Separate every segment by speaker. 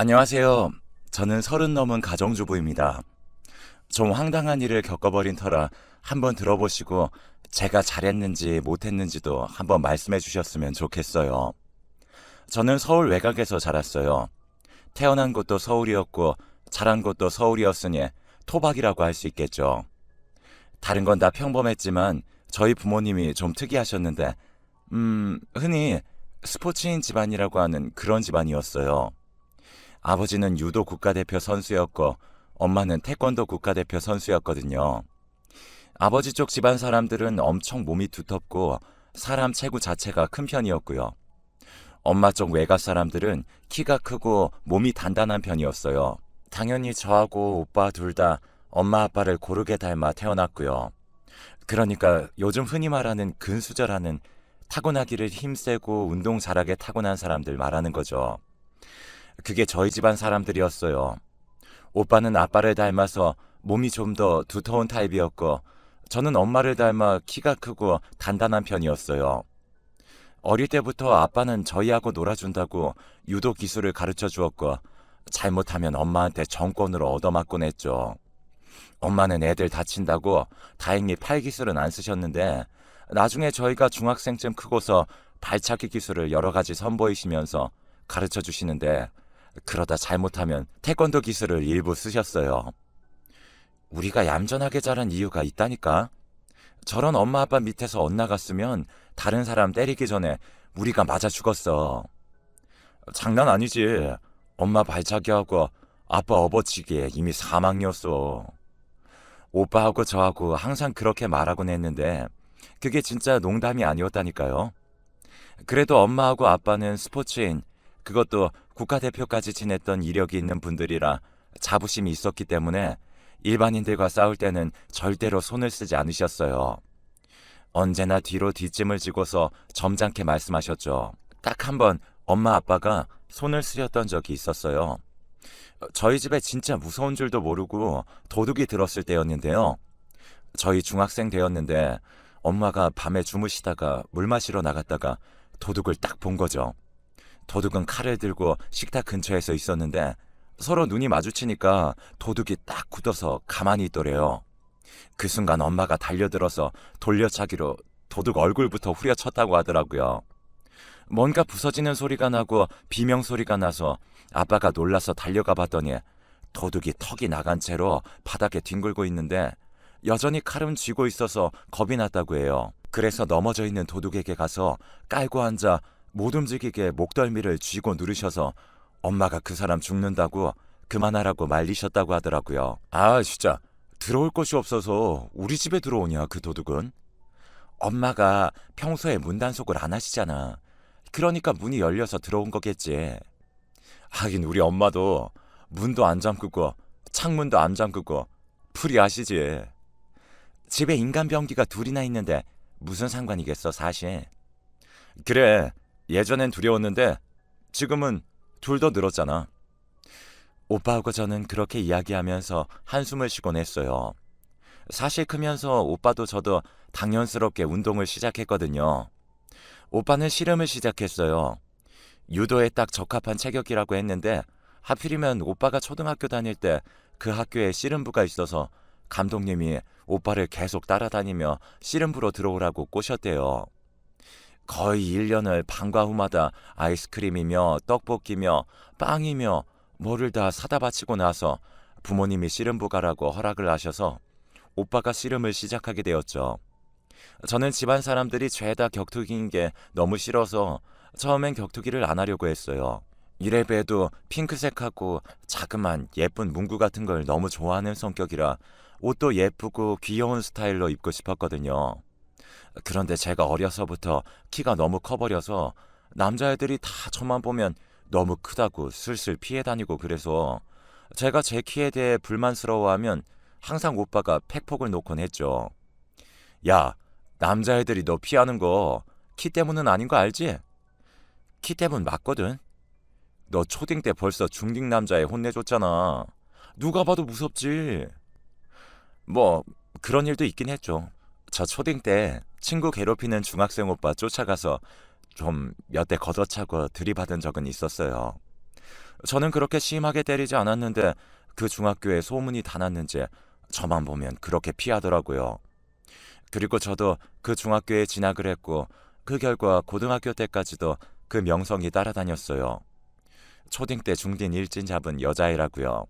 Speaker 1: 안녕하세요. 저는 30 넘은 가정주부입니다. 좀 황당한 일을 겪어버린 터라 한번 들어보시고 제가 잘했는지 못했는지도 한번 말씀해 주셨으면 좋겠어요. 저는 서울 외곽에서 자랐어요. 태어난 곳도 서울이었고 자란 곳도 서울이었으니 토박이라고 할 수 있겠죠. 다른 건 다 평범했지만 저희 부모님이 좀 특이하셨는데 흔히 스포츠인 집안이라고 하는 그런 집안이었어요. 아버지는 유도 국가대표 선수였고 엄마는 태권도 국가대표 선수였거든요. 아버지 쪽 집안 사람들은 엄청 몸이 두텁고 사람 체구 자체가 큰 편이었고요. 엄마 쪽 외가 사람들은 키가 크고 몸이 단단한 편이었어요. 당연히 저하고 오빠 둘 다 엄마 아빠를 고르게 닮아 태어났고요. 그러니까 요즘 흔히 말하는 근수저라는 타고나기를 힘세고 운동 잘하게 타고난 사람들 말하는 거죠. 그게 저희 집안 사람들이었어요. 오빠는 아빠를 닮아서 몸이 좀 더 두터운 타입이었고 저는 엄마를 닮아 키가 크고 단단한 편이었어요. 어릴 때부터 아빠는 저희하고 놀아준다고 유도 기술을 가르쳐 주었고 잘못하면 엄마한테 정권으로 얻어맞곤 했죠. 엄마는 애들 다친다고 다행히 팔 기술은 안 쓰셨는데 나중에 저희가 중학생쯤 크고서 발차기 기술을 여러 가지 선보이시면서 가르쳐 주시는데 그러다 잘못하면 태권도 기술을 일부 쓰셨어요. 우리가 얌전하게 자란 이유가 있다니까. 저런 엄마 아빠 밑에서 엇나갔으면 다른 사람 때리기 전에 우리가 맞아 죽었어. 장난 아니지. 엄마 발차기하고 아빠 업어치기에 이미 사망이었어. 오빠하고 저하고 항상 그렇게 말하곤 했는데 그게 진짜 농담이 아니었다니까요. 그래도 엄마하고 아빠는 스포츠인, 그것도 국가대표까지 지냈던 이력이 있는 분들이라 자부심이 있었기 때문에 일반인들과 싸울 때는 절대로 손을 쓰지 않으셨어요. 언제나 뒤로 뒷짐을 지고서 점잖게 말씀하셨죠. 딱 한 번 엄마 아빠가 손을 쓰셨던 적이 있었어요. 저희 집에 진짜 무서운 줄도 모르고 도둑이 들었을 때였는데요. 저희 중학생 되었는데 엄마가 밤에 주무시다가 물 마시러 나갔다가 도둑을 딱 본 거죠. 도둑은 칼을 들고 식탁 근처에서 있었는데 서로 눈이 마주치니까 도둑이 딱 굳어서 가만히 있더래요. 그 순간 엄마가 달려들어서 돌려차기로 도둑 얼굴부터 후려쳤다고 하더라고요. 뭔가 부서지는 소리가 나고 비명 소리가 나서 아빠가 놀라서 달려가 봤더니 도둑이 턱이 나간 채로 바닥에 뒹굴고 있는데 여전히 칼은 쥐고 있어서 겁이 났다고 해요. 그래서 넘어져 있는 도둑에게 가서 깔고 앉아 못 움직이게 목덜미를 쥐고 누르셔서 엄마가 그 사람 죽는다고 그만하라고 말리셨다고 하더라고요. 아, 진짜 들어올 곳이 없어서 우리 집에 들어오냐 그 도둑은? 엄마가 평소에 문단속을 안 하시잖아. 그러니까 문이 열려서 들어온 거겠지. 하긴 우리 엄마도 문도 안 잠그고 창문도 안 잠그고 풀이 아시지. 집에 인간 병기가 둘이나 있는데 무슨 상관이겠어 사실. 그래, 예전엔 두려웠는데 지금은 둘 더 늘었잖아. 오빠하고 저는 그렇게 이야기하면서 한숨을 쉬곤 했어요. 사실 크면서 오빠도 저도 당연스럽게 운동을 시작했거든요. 오빠는 씨름을 시작했어요. 유도에 딱 적합한 체격이라고 했는데 하필이면 오빠가 초등학교 다닐 때 그 학교에 씨름부가 있어서 감독님이 오빠를 계속 따라다니며 씨름부로 들어오라고 꼬셨대요. 거의 1년을 방과 후마다 아이스크림이며 떡볶이며 빵이며 뭐를 다 사다 바치고 나서 부모님이 씨름부 가라고 허락을 하셔서 오빠가 씨름을 시작하게 되었죠. 저는 집안 사람들이 죄다 격투기인 게 너무 싫어서 처음엔 격투기를 안 하려고 했어요. 이래봬도 핑크색하고 자그만 예쁜 문구 같은 걸 너무 좋아하는 성격이라 옷도 예쁘고 귀여운 스타일로 입고 싶었거든요. 그런데 제가 어려서부터 키가 너무 커버려서 남자애들이 다 저만 보면 너무 크다고 슬슬 피해 다니고 그래서 제가 제 키에 대해 불만스러워하면 항상 오빠가 팩폭을 놓곤 했죠. 야, 남자애들이 너 피하는 거 키 때문은 아닌 거 알지? 키 때문 맞거든. 너 초딩 때 벌써 중딩 남자애 혼내줬잖아. 누가 봐도 무섭지. 뭐 그런 일도 있긴 했죠. 저 초딩 때 친구 괴롭히는 중학생 오빠 쫓아가서 좀 몇 대 걷어차고 들이받은 적은 있었어요. 저는 그렇게 심하게 때리지 않았는데 그 중학교에 소문이 다 났는지 저만 보면 그렇게 피하더라고요. 그리고 저도 그 중학교에 진학을 했고 그 결과 고등학교 때까지도 그 명성이 따라다녔어요. 초딩 때 중딩 일진 잡은 여자애라고요.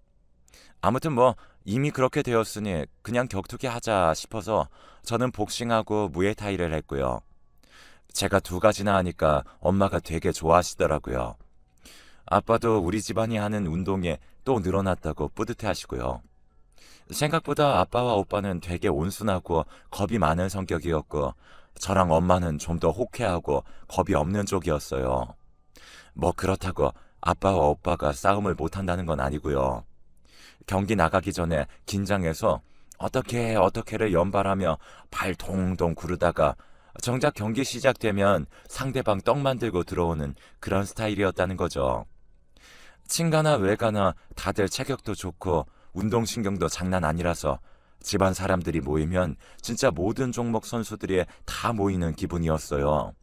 Speaker 1: 아무튼 뭐 이미 그렇게 되었으니 그냥 격투기 하자 싶어서 저는 복싱하고 무에타이를 했고요. 제가 두 가지나 하니까 엄마가 되게 좋아하시더라고요. 아빠도 우리 집안이 하는 운동에 또 늘어났다고 뿌듯해하시고요. 생각보다 아빠와 오빠는 되게 온순하고 겁이 많은 성격이었고 저랑 엄마는 좀 더 호쾌하고 겁이 없는 쪽이었어요. 뭐 그렇다고 아빠와 오빠가 싸움을 못한다는 건 아니고요. 경기 나가기 전에 긴장해서 어떻게를 연발하며 발 동동 구르다가 정작 경기 시작되면 상대방 떡 만들고 들어오는 그런 스타일이었다는 거죠. 친가나 외가나 다들 체격도 좋고 운동신경도 장난 아니라서 집안 사람들이 모이면 진짜 모든 종목 선수들이 다 모이는 기분이었어요.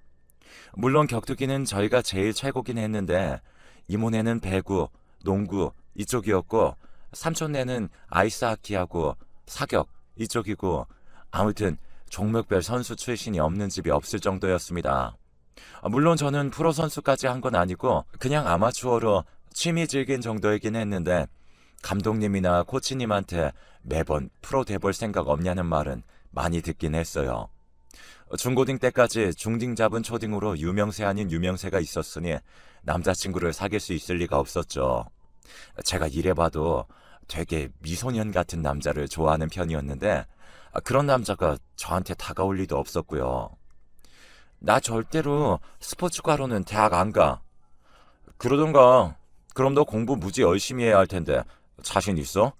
Speaker 1: 물론 격투기는 저희가 제일 최고긴 했는데 이모네는 배구, 농구 이쪽이었고 삼촌네는 아이스하키하고 사격 이쪽이고 아무튼 종목별 선수 출신이 없는 집이 없을 정도였습니다. 물론 저는 프로 선수까지 한 건 아니고 그냥 아마추어로 취미 즐긴 정도이긴 했는데 감독님이나 코치님한테 매번 프로 돼볼 생각 없냐는 말은 많이 듣긴 했어요. 중고딩 때까지 중딩 잡은 초딩으로 유명세 아닌 유명세가 있었으니 남자친구를 사귈 수 있을 리가 없었죠. 제가 이래봐도 되게 미소년 같은 남자를 좋아하는 편이었는데 그런 남자가 저한테 다가올 리도 없었고요. 나 절대로 스포츠과로는 대학 안 가. 그러던가 그럼 너 공부 무지 열심히 해야 할 텐데 자신 있어?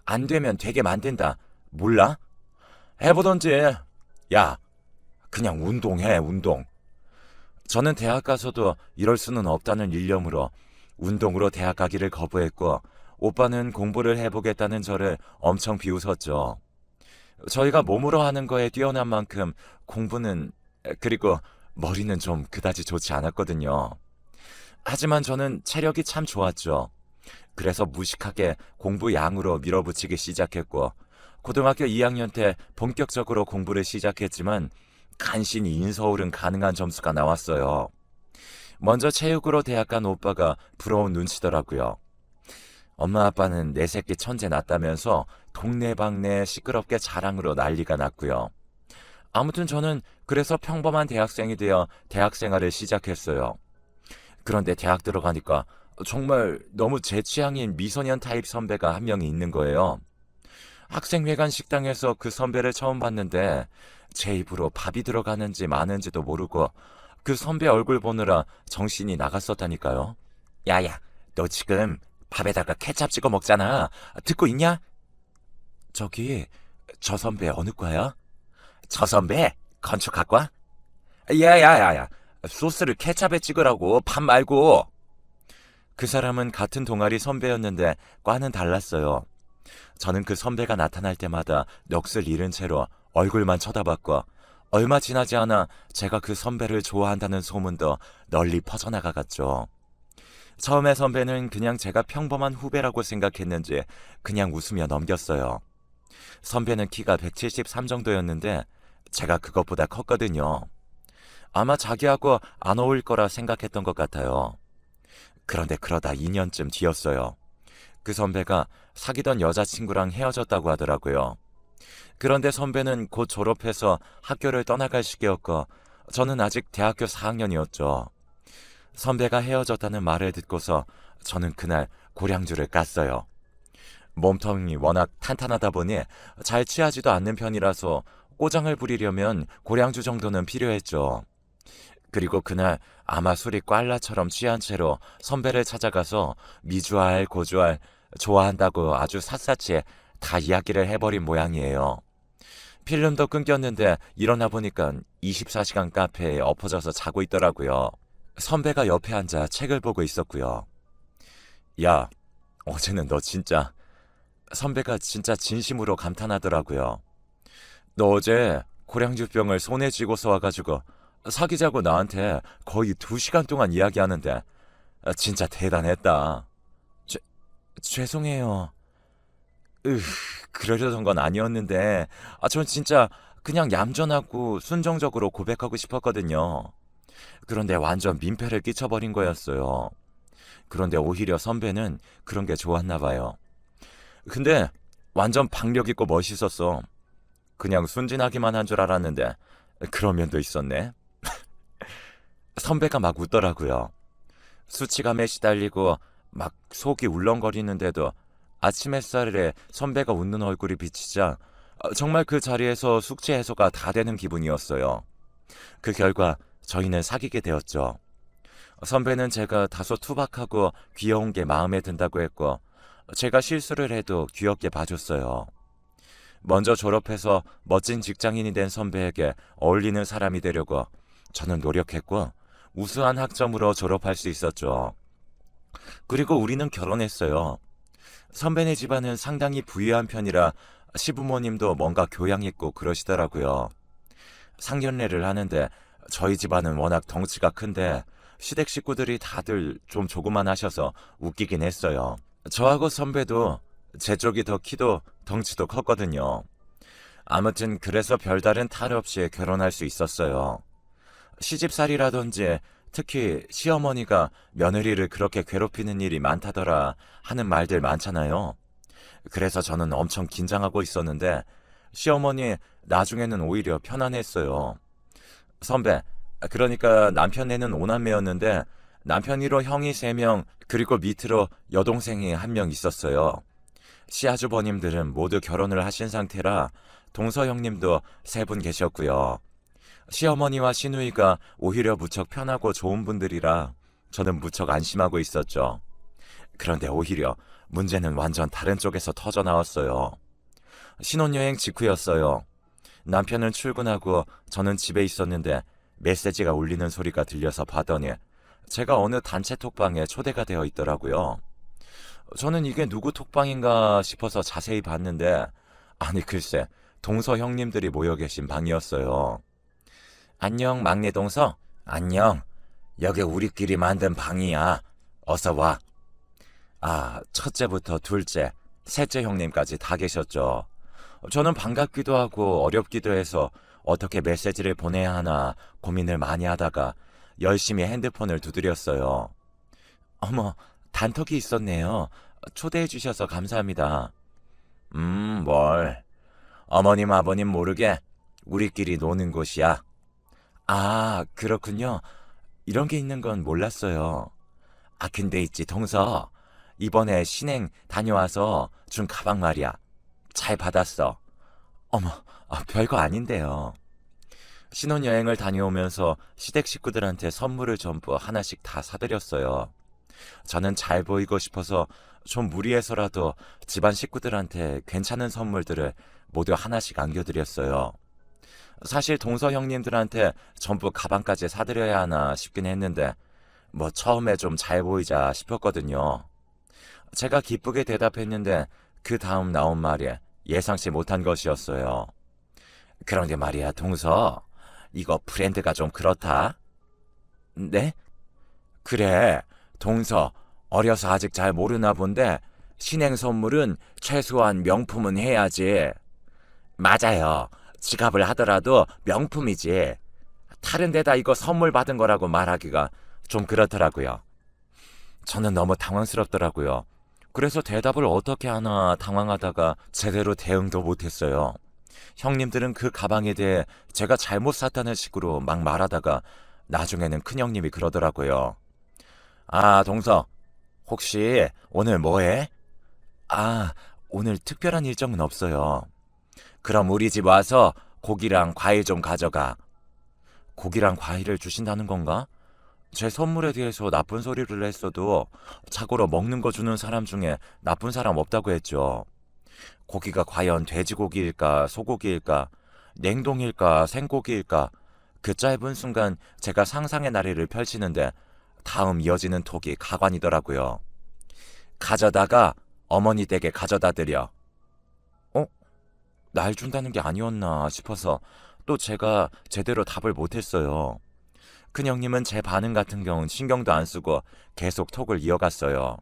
Speaker 1: 안 되면 되게 만든다. 몰라? 해보던지. 야, 그냥 운동해, 운동. 저는 대학 가서도 이럴 수는 없다는 일념으로 운동으로 대학 가기를 거부했고 오빠는 공부를 해보겠다는 저를 엄청 비웃었죠. 저희가 몸으로 하는 거에 뛰어난 만큼 공부는 그리고 머리는 좀 그다지 좋지 않았거든요. 하지만 저는 체력이 참 좋았죠. 그래서 무식하게 공부 양으로 밀어붙이기 시작했고 고등학교 2학년 때 본격적으로 공부를 시작했지만 간신히 인서울은 가능한 점수가 나왔어요. 먼저 체육으로 대학 간 오빠가 부러운 눈치더라고요. 엄마 아빠는 내 새끼 천재 났다면서 동네방네 시끄럽게 자랑으로 난리가 났고요. 아무튼 저는 그래서 평범한 대학생이 되어 대학 생활을 시작했어요. 그런데 대학 들어가니까 정말 너무 제 취향인 미소년 타입 선배가 한 명이 있는 거예요. 학생회관 식당에서 그 선배를 처음 봤는데 제 입으로 밥이 들어가는지 마는지도 모르고 그 선배 얼굴 보느라 정신이 나갔었다니까요. 야야, 너 지금 밥에다가 케찹 찍어 먹잖아. 듣고 있냐? 저기, 저 선배 어느 과야? 저 선배 건축학과? 야야야야, 소스를 케찹에 찍으라고, 밥 말고. 그 사람은 같은 동아리 선배였는데 과는 달랐어요. 저는 그 선배가 나타날 때마다 넋을 잃은 채로 얼굴만 쳐다봤고 얼마 지나지 않아 제가 그 선배를 좋아한다는 소문도 널리 퍼져나가갔죠. 처음에 선배는 그냥 제가 평범한 후배라고 생각했는지 그냥 웃으며 넘겼어요. 선배는 키가 173 정도였는데 제가 그것보다 컸거든요. 아마 자기하고 안 어울릴 거라 생각했던 것 같아요. 그런데 그러다 2년쯤 뒤였어요. 그 선배가 사귀던 여자친구랑 헤어졌다고 하더라고요. 그런데 선배는 곧 졸업해서 학교를 떠나갈 시기였고 저는 아직 대학교 4학년이었죠. 선배가 헤어졌다는 말을 듣고서 저는 그날 고량주를 깠어요. 몸통이 워낙 탄탄하다 보니 잘 취하지도 않는 편이라서 꼬장을 부리려면 고량주 정도는 필요했죠. 그리고 그날 아마 술이 꽐라처럼 취한 채로 선배를 찾아가서 미주알 고주알 좋아한다고 아주 샅샅이 다 이야기를 해버린 모양이에요. 필름도 끊겼는데 일어나 보니까 24시간 카페에 엎어져서 자고 있더라고요. 선배가 옆에 앉아 책을 보고 있었고요. 야, 어제는 너 진짜... 선배가 진짜 진심으로 감탄하더라고요. 너 어제 고량주병을 손에 쥐고서 와가지고 사귀자고 나한테 거의 2시간 동안 이야기하는데 진짜 대단했다. 죄, 죄송해요. 으, 그러려던 건 아니었는데, 전 진짜 그냥 얌전하고 순정적으로 고백하고 싶었거든요. 그런데 완전 민폐를 끼쳐버린 거였어요. 그런데 오히려 선배는 그런 게 좋았나 봐요. 근데 완전 박력 있고 멋있었어. 그냥 순진하기만 한 줄 알았는데 그런 면도 있었네. 선배가 막 웃더라고요. 수치감에 시달리고 막 속이 울렁거리는데도 아침 햇살에 선배가 웃는 얼굴이 비치자 정말 그 자리에서 숙취 해소가 다 되는 기분이었어요. 그 결과 저희는 사귀게 되었죠. 선배는 제가 다소 투박하고 귀여운 게 마음에 든다고 했고 제가 실수를 해도 귀엽게 봐줬어요. 먼저 졸업해서 멋진 직장인이 된 선배에게 어울리는 사람이 되려고 저는 노력했고 우수한 학점으로 졸업할 수 있었죠. 그리고 우리는 결혼했어요. 선배네 집안은 상당히 부유한 편이라 시부모님도 뭔가 교양 있고 그러시더라고요. 상견례를 하는데 저희 집안은 워낙 덩치가 큰데 시댁 식구들이 다들 좀 조그만하셔서 웃기긴 했어요. 저하고 선배도 제 쪽이 더 키도 덩치도 컸거든요. 아무튼 그래서 별다른 탈 없이 결혼할 수 있었어요. 시집살이라든지 특히 시어머니가 며느리를 그렇게 괴롭히는 일이 많다더라 하는 말들 많잖아요. 그래서 저는 엄청 긴장하고 있었는데 시어머니 나중에는 오히려 편안했어요. 선배, 그러니까 남편애는 오남매였는데 남편이로 형이 3명 그리고 밑으로 여동생이 1명 있었어요. 시아주버님들은 모두 결혼을 하신 상태라 동서 형님도 3분 계셨고요. 시어머니와 시누이가 오히려 무척 편하고 좋은 분들이라 저는 무척 안심하고 있었죠. 그런데 오히려 문제는 완전 다른 쪽에서 터져 나왔어요. 신혼여행 직후였어요. 남편은 출근하고 저는 집에 있었는데 메시지가 울리는 소리가 들려서 봤더니 제가 어느 단체 톡방에 초대가 되어 있더라고요. 저는 이게 누구 톡방인가 싶어서 자세히 봤는데 아니 글쎄 동서 형님들이 모여 계신 방이었어요. 안녕 막내 동서. 안녕. 여기 우리끼리 만든 방이야. 어서 와. 첫째부터 둘째, 셋째 형님까지 다 계셨죠. 저는 반갑기도 하고 어렵기도 해서 어떻게 메시지를 보내야 하나 고민을 많이 하다가 열심히 핸드폰을 두드렸어요. 어머, 단톡이 있었네요. 초대해 주셔서 감사합니다. 뭘. 어머님 아버님 모르게 우리끼리 노는 곳이야. 그렇군요. 이런 게 있는 건 몰랐어요. 근데 있지, 동서. 이번에 신행 다녀와서 준 가방 말이야. 잘 받았어. 어머, 별거 아닌데요. 신혼여행을 다녀오면서 시댁 식구들한테 선물을 전부 하나씩 다 사드렸어요. 저는 잘 보이고 싶어서 좀 무리해서라도 집안 식구들한테 괜찮은 선물들을 모두 하나씩 안겨드렸어요. 사실 동서 형님들한테 전부 가방까지 사드려야 하나 싶긴 했는데 처음에 좀 잘 보이자 싶었거든요. 제가 기쁘게 대답했는데 그 다음 나온 말이 예상치 못한 것이었어요. 그런데 말이야 동서, 이거 브랜드가 좀 그렇다. 네? 그래, 동서 어려서 아직 잘 모르나 본데 신행 선물은 최소한 명품은 해야지. 맞아요. 지갑을 하더라도 명품이지. 다른 데다 이거 선물 받은 거라고 말하기가 좀 그렇더라고요. 저는 너무 당황스럽더라고요. 그래서 대답을 어떻게 하나 당황하다가 제대로 대응도 못했어요. 형님들은 그 가방에 대해 제가 잘못 샀다는 식으로 막 말하다가 나중에는 큰형님이 그러더라고요. 동서, 혹시 오늘 뭐해? 오늘 특별한 일정은 없어요. 그럼 우리 집 와서 고기랑 과일 좀 가져가. 고기랑 과일을 주신다는 건가? 제 선물에 대해서 나쁜 소리를 했어도 자고로 먹는 거 주는 사람 중에 나쁜 사람 없다고 했죠. 고기가 과연 돼지고기일까 소고기일까 냉동일까 생고기일까 그 짧은 순간 제가 상상의 나래를 펼치는데 다음 이어지는 톡이 가관이더라고요. 가져다가 어머니 댁에 가져다 드려. 날 준다는 게 아니었나 싶어서 또 제가 제대로 답을 못했어요. 큰형님은 제 반응 같은 경우는 신경도 안 쓰고 계속 톡을 이어갔어요.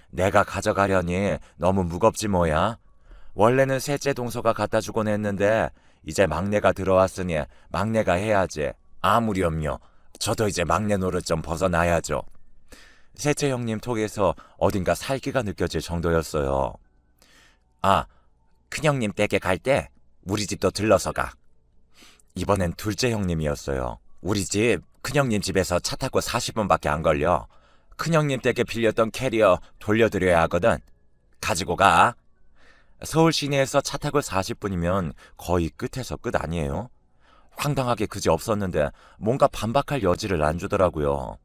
Speaker 1: 내가 가져가려니 너무 무겁지 뭐야. 원래는 셋째 동서가 갖다 주곤 했는데 이제 막내가 들어왔으니 막내가 해야지. 아무렴요. 저도 이제 막내 노릇 좀 벗어나야죠. 셋째 형님 톡에서 어딘가 살기가 느껴질 정도였어요. 아, 큰형님 댁에 갈 때 우리 집도 들러서 가. 이번엔 둘째 형님이었어요. 우리 집 큰형님 집에서 차 타고 40분밖에 안 걸려. 큰형님 댁에 빌렸던 캐리어 돌려드려야 하거든. 가지고 가. 서울 시내에서 차 타고 40분이면 거의 끝에서 끝 아니에요? 황당하게 그지 없었는데 뭔가 반박할 여지를 안 주더라고요.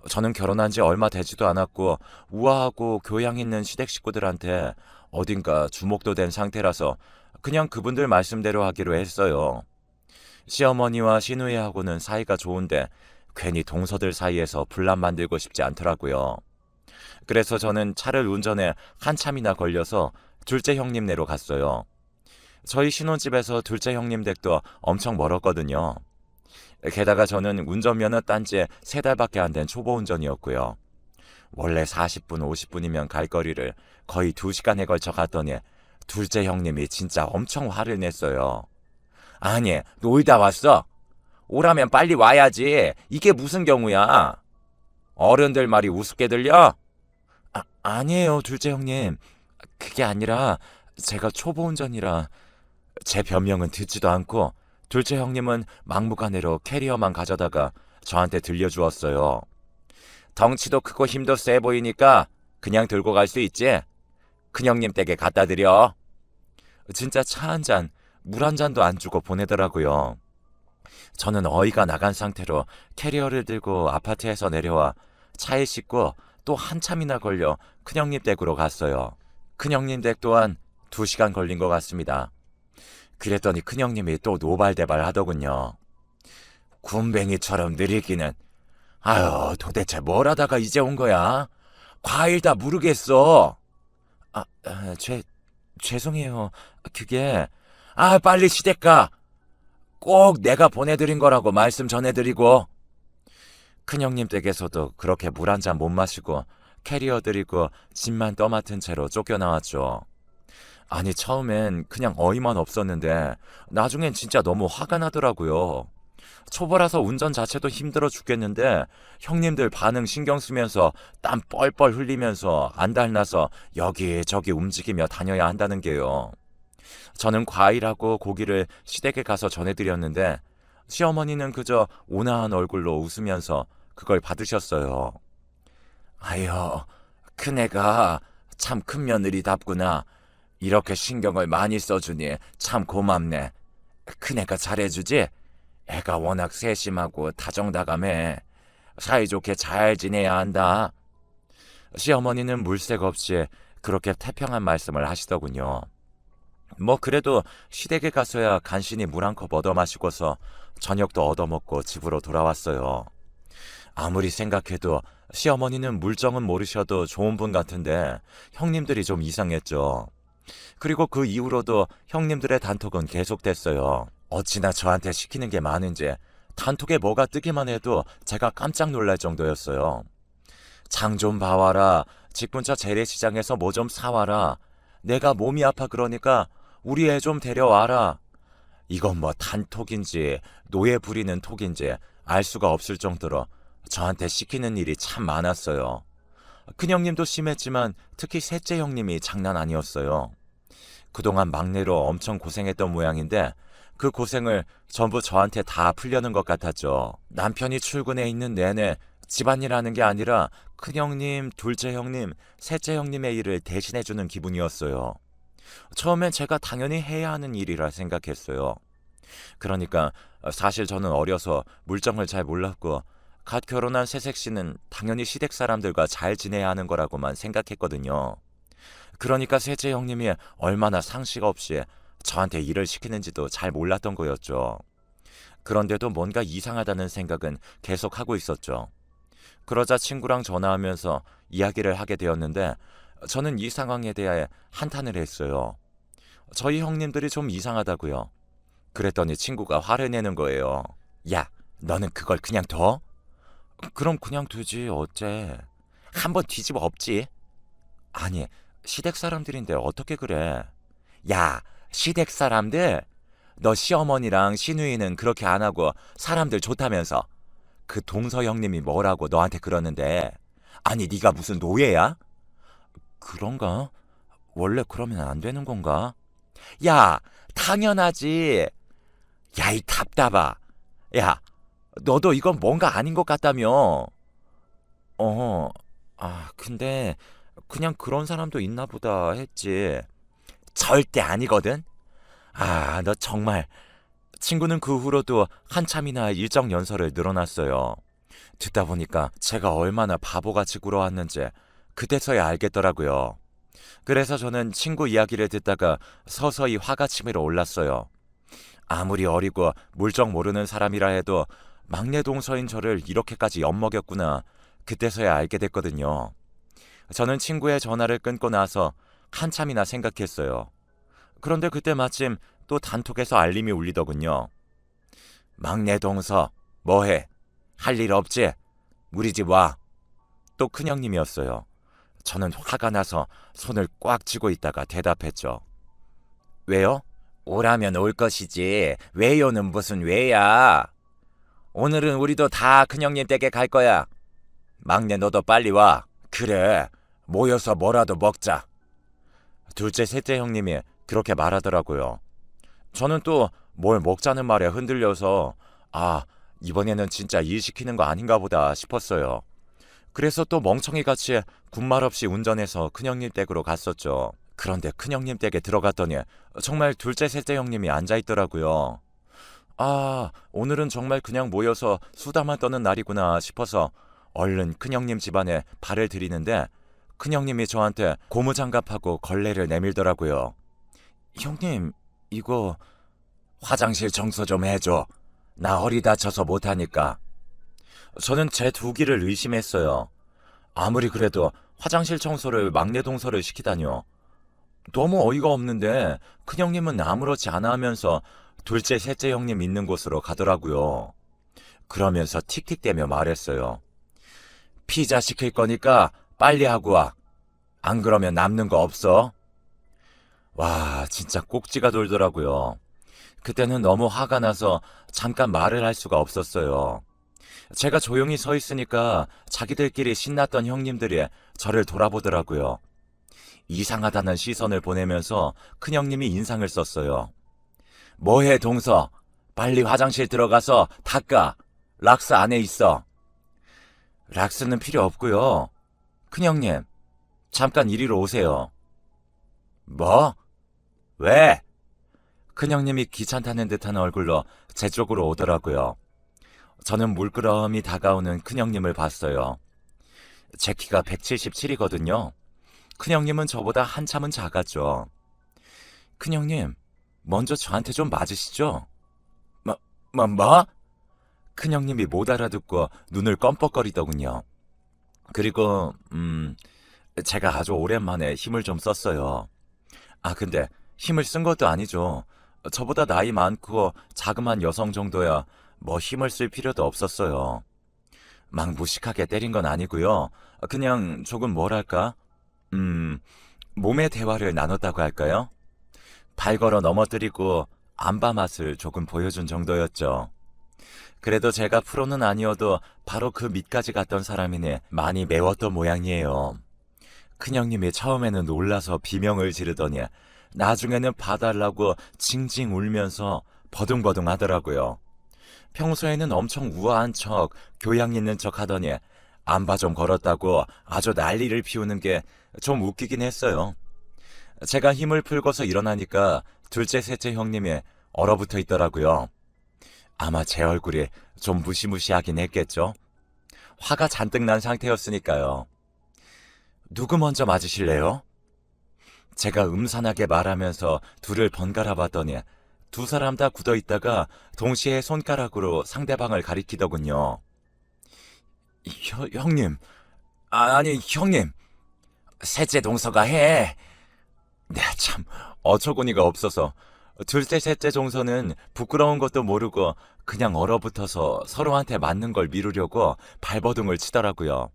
Speaker 1: 저는 결혼한 지 얼마 되지도 않았고 우아하고 교양 있는 시댁 식구들한테 어딘가 주목도 된 상태라서 그냥 그분들 말씀대로 하기로 했어요. 시어머니와 시누이하고는 사이가 좋은데 괜히 동서들 사이에서 분란 만들고 싶지 않더라고요. 그래서 저는 차를 운전해 한참이나 걸려서 둘째 형님네로 갔어요. 저희 신혼집에서 둘째 형님 댁도 엄청 멀었거든요. 게다가 저는 운전면허 딴 지 3달밖에 안 된 초보 운전이었고요. 원래 40분, 50분이면 갈 거리를 거의 2시간에 걸쳐 갔더니 둘째 형님이 진짜 엄청 화를 냈어요. 아니, 놀다 왔어? 오라면 빨리 와야지. 이게 무슨 경우야? 어른들 말이 우습게 들려? 아니에요, 둘째 형님. 그게 아니라 제가 초보 운전이라. 제 변명은 듣지도 않고 둘째 형님은 막무가내로 캐리어만 가져다가 저한테 들려주었어요. 덩치도 크고 힘도 세 보이니까 그냥 들고 갈 수 있지? 큰형님 댁에 갖다 드려. 진짜 차 한 잔, 물 한 잔도 안 주고 보내더라고요. 저는 어이가 나간 상태로 캐리어를 들고 아파트에서 내려와 차에 싣고 또 한참이나 걸려 큰형님 댁으로 갔어요. 큰형님 댁 또한 2시간 걸린 것 같습니다. 그랬더니 큰형님이 또 노발대발 하더군요. 군뱅이처럼 느리기는. 아유, 도대체 뭘 하다가 이제 온 거야? 과일 다 모르겠어. 죄송해요. 그게... 빨리 시댁 가. 꼭 내가 보내드린 거라고 말씀 전해드리고. 큰형님 댁에서도 그렇게 물 한 잔 못 마시고 캐리어 드리고 짐만 떠맡은 채로 쫓겨나왔죠. 아니, 처음엔 그냥 어이만 없었는데 나중엔 진짜 너무 화가 나더라고요. 초보라서 운전 자체도 힘들어 죽겠는데 형님들 반응 신경 쓰면서 땀 뻘뻘 흘리면서 안달나서 여기저기 움직이며 다녀야 한다는 게요. 저는 과일하고 고기를 시댁에 가서 전해드렸는데 시어머니는 그저 온화한 얼굴로 웃으면서 그걸 받으셨어요. 아유, 큰애가 참 큰 며느리답구나. 이렇게 신경을 많이 써주니 참 고맙네. 큰애가 잘해주지? 애가 워낙 세심하고 다정다감해. 사이좋게 잘 지내야 한다. 시어머니는 물색 없이 그렇게 태평한 말씀을 하시더군요. 뭐 그래도 시댁에 가서야 간신히 물 한 컵 얻어 마시고서 저녁도 얻어먹고 집으로 돌아왔어요. 아무리 생각해도 시어머니는 물정은 모르셔도 좋은 분 같은데 형님들이 좀 이상했죠. 그리고 그 이후로도 형님들의 단톡은 계속됐어요. 어찌나 저한테 시키는 게 많은지 단톡에 뭐가 뜨기만 해도 제가 깜짝 놀랄 정도였어요. 장 좀 봐와라. 집 근처 재래시장에서 뭐 좀 사와라. 내가 몸이 아파 그러니까 우리 애 좀 데려와라. 이건 뭐 단톡인지 노예 부리는 톡인지 알 수가 없을 정도로 저한테 시키는 일이 참 많았어요. 큰형님도 심했지만 특히 셋째 형님이 장난 아니었어요. 그동안 막내로 엄청 고생했던 모양인데 그 고생을 전부 저한테 다 풀려는 것 같았죠. 남편이 출근해 있는 내내 집안일 하는 게 아니라 큰형님, 둘째 형님, 셋째 형님의 일을 대신해주는 기분이었어요. 처음엔 제가 당연히 해야 하는 일이라 생각했어요. 그러니까 사실 저는 어려서 물정을 잘 몰랐고 갓 결혼한 새색시는 당연히 시댁 사람들과 잘 지내야 하는 거라고만 생각했거든요. 그러니까 셋째 형님이 얼마나 상식 없이 저한테 일을 시키는지도 잘 몰랐던 거였죠. 그런데도 뭔가 이상하다는 생각은 계속 하고 있었죠. 그러자 친구랑 전화하면서 이야기를 하게 되었는데 저는 이 상황에 대해 한탄을 했어요. 저희 형님들이 좀 이상하다고요. 그랬더니 친구가 화를 내는 거예요. 야, 너는 그걸 그냥 둬? 그럼 그냥 두지 어째. 한번 뒤집어 엎지. 아니, 시댁 사람들인데 어떻게 그래? 야, 시댁 사람들? 너 시어머니랑 시누이는 그렇게 안 하고 사람들 좋다면서. 그 동서 형님이 뭐라고 너한테 그러는데. 아니, 네가 무슨 노예야? 그런가? 원래 그러면 안 되는 건가? 야, 당연하지. 야, 이 답답아. 야, 너도 이건 뭔가 아닌 것 같다며. 어, 근데 그냥 그런 사람도 있나 보다 했지. 절대 아니거든. 너 정말. 친구는 그 후로도 한참이나 일정 연설을 늘어났어요. 듣다 보니까 제가 얼마나 바보같이 굴어왔는지 그때서야 알겠더라고요. 그래서 저는 친구 이야기를 듣다가 서서히 화가 치밀어 올랐어요. 아무리 어리고 물정 모르는 사람이라 해도 막내 동서인 저를 이렇게까지 엿먹였구나. 그때서야 알게 됐거든요. 저는 친구의 전화를 끊고 나서 한참이나 생각했어요. 그런데 그때 마침 또 단톡에서 알림이 울리더군요. 막내 동서, 뭐해? 할 일 없지? 우리 집 와. 또 큰형님이었어요. 저는 화가 나서 손을 꽉 쥐고 있다가 대답했죠. 왜요? 오라면 올 것이지. 왜요는 무슨 왜야? 오늘은 우리도 다 큰형님 댁에 갈 거야. 막내 너도 빨리 와. 그래. 모여서 뭐라도 먹자. 둘째, 셋째 형님이 그렇게 말하더라고요. 저는 또 뭘 먹자는 말에 흔들려서 이번에는 진짜 일 시키는 거 아닌가 보다 싶었어요. 그래서 또 멍청이같이 군말 없이 운전해서 큰형님 댁으로 갔었죠. 그런데 큰형님 댁에 들어갔더니 정말 둘째, 셋째 형님이 앉아있더라고요. 오늘은 정말 그냥 모여서 수다만 떠는 날이구나 싶어서 얼른 큰형님 집안에 발을 들이는데 큰형님이 저한테 고무장갑하고 걸레를 내밀더라고요. 형님, 이거 화장실 청소 좀 해줘. 나 허리 다쳐서 못하니까. 저는 제 두기를 의심했어요. 아무리 그래도 화장실 청소를 막내 동서를 시키다니요. 너무 어이가 없는데 큰형님은 아무렇지 않아 하면서 둘째, 셋째 형님 있는 곳으로 가더라고요. 그러면서 틱틱대며 말했어요. 피자 시킬 거니까 빨리 하고 와. 안 그러면 남는 거 없어. 와, 진짜 꼭지가 돌더라고요. 그때는 너무 화가 나서 잠깐 말을 할 수가 없었어요. 제가 조용히 서 있으니까 자기들끼리 신났던 형님들이 저를 돌아보더라고요. 이상하다는 시선을 보내면서 큰형님이 인상을 썼어요. 뭐해 동서? 빨리 화장실 들어가서 닦아. 락스 안에 있어. 락스는 필요 없고요. 큰형님, 잠깐 이리로 오세요. 뭐? 왜? 큰형님이 귀찮다는 듯한 얼굴로 제 쪽으로 오더라고요. 저는 물끄러미 다가오는 큰형님을 봤어요. 제 키가 177이거든요. 큰형님은 저보다 한참은 작았죠. 큰형님, 먼저 저한테 좀 맞으시죠? 뭐? 큰형님이 못 알아듣고 눈을 껌뻑거리더군요. 그리고 제가 아주 오랜만에 힘을 좀 썼어요. 근데 힘을 쓴 것도 아니죠. 저보다 나이 많고 자그만 여성 정도야 뭐 힘을 쓸 필요도 없었어요. 막 무식하게 때린 건 아니고요. 그냥 조금 뭐랄까? 몸의 대화를 나눴다고 할까요? 발 걸어 넘어뜨리고 안바 맛을 조금 보여준 정도였죠. 그래도 제가 프로는 아니어도 바로 그 밑까지 갔던 사람이니 많이 매웠던 모양이에요. 큰형님이 처음에는 놀라서 비명을 지르더니 나중에는 봐달라고 징징 울면서 버둥버둥 하더라고요. 평소에는 엄청 우아한 척, 교양 있는 척 하더니 안바 좀 걸었다고 아주 난리를 피우는 게 좀 웃기긴 했어요. 제가 힘을 풀고서 일어나니까 둘째, 셋째 형님이 얼어붙어 있더라고요. 아마 제 얼굴이 좀 무시무시하긴 했겠죠. 화가 잔뜩 난 상태였으니까요. 누구 먼저 맞으실래요? 제가 음산하게 말하면서 둘을 번갈아 봤더니 두 사람 다 굳어 있다가 동시에 손가락으로 상대방을 가리키더군요. 형님. 아니, 형님. 셋째 동서가 해. 네, 참 어처구니가 없어서 둘째, 셋째 정서는 부끄러운 것도 모르고 그냥 얼어붙어서 서로한테 맞는 걸 미루려고 발버둥을 치더라고요.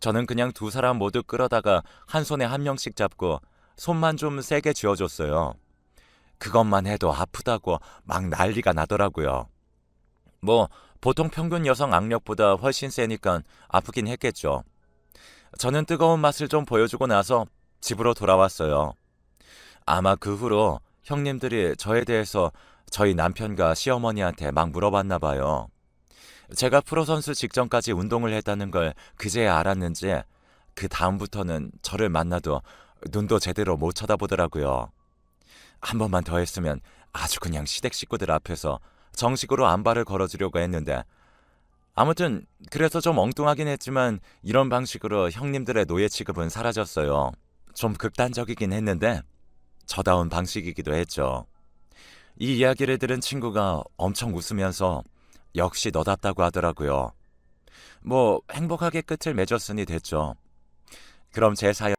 Speaker 1: 저는 그냥 두 사람 모두 끌어다가 한 손에 한 명씩 잡고 손만 좀 세게 쥐어줬어요. 그것만 해도 아프다고 막 난리가 나더라고요. 뭐 보통 평균 여성 악력보다 훨씬 세니까 아프긴 했겠죠. 저는 뜨거운 맛을 좀 보여주고 나서 집으로 돌아왔어요. 아마 그 후로 형님들이 저에 대해서 저희 남편과 시어머니한테 막 물어봤나 봐요. 제가 프로선수 직전까지 운동을 했다는 걸 그제야 알았는지 그 다음부터는 저를 만나도 눈도 제대로 못 쳐다보더라고요. 한 번만 더 했으면 아주 그냥 시댁 식구들 앞에서 정식으로 안발을 걸어주려고 했는데 아무튼 그래서 좀 엉뚱하긴 했지만 이런 방식으로 형님들의 노예 취급은 사라졌어요. 좀 극단적이긴 했는데 저다운 방식이기도 했죠. 이 이야기를 들은 친구가 엄청 웃으면서 역시 너답다고 하더라고요. 뭐 행복하게 끝을 맺었으니 됐죠. 그럼 제 사연